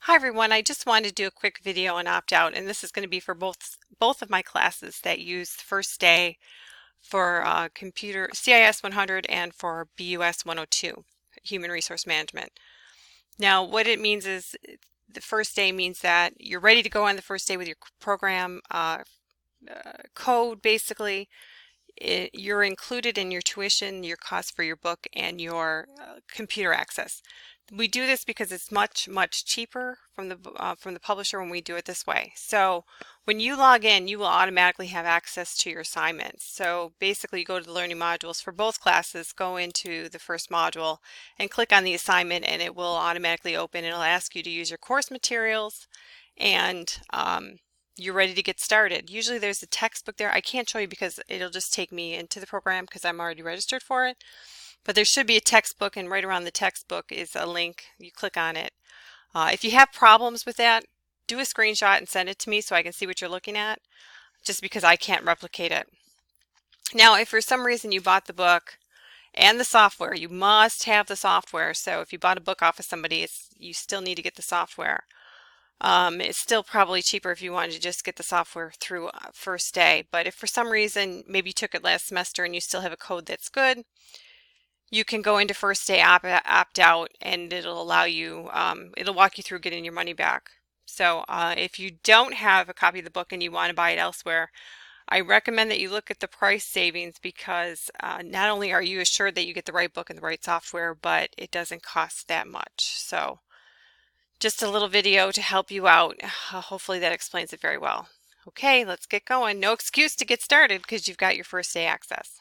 Hi everyone, I just wanted to do a quick video on opt-out, and this is going to be for both of my classes that use First Day for Computer CIS 100 and for BUS 102, Human Resource Management. Now, what it means is the first day means that you're ready to go on the first day with your program code, basically. You're included in your tuition, your cost for your book, and your computer access. We do this because it's much cheaper from the publisher when we do it this way. So when you log in, you will automatically have access to your assignments. So basically, you go to the learning modules for both classes, go into the first module, and click on the assignment, and it will automatically open. It'll ask you to use your course materials, and you're ready to get started. Usually there's a textbook there. I can't show you because it'll just take me into the program because I'm already registered for it. But there should be a textbook, and right around the textbook is a link. You click on it. If you have problems with that, do a screenshot and send it to me so I can see what you're looking at, just because I can't replicate it. Now, if for some reason you bought the book and the software, you must have the software. So if you bought a book off of somebody, you still need to get the software. It's still probably cheaper if you wanted to just get the software through First Day. But if for some reason, maybe you took it last semester and you still have a code that's good, you can go into First Day opt out, and it'll allow you, it'll walk you through getting your money back. So if you don't have a copy of the book and you want to buy it elsewhere, I recommend that you look at the price savings, because not only are you assured that you get the right book and the right software, but it doesn't cost that much. So just a little video to help you out. Hopefully that explains it very well. Okay, let's get going. No excuse to get started because you've got your First Day access.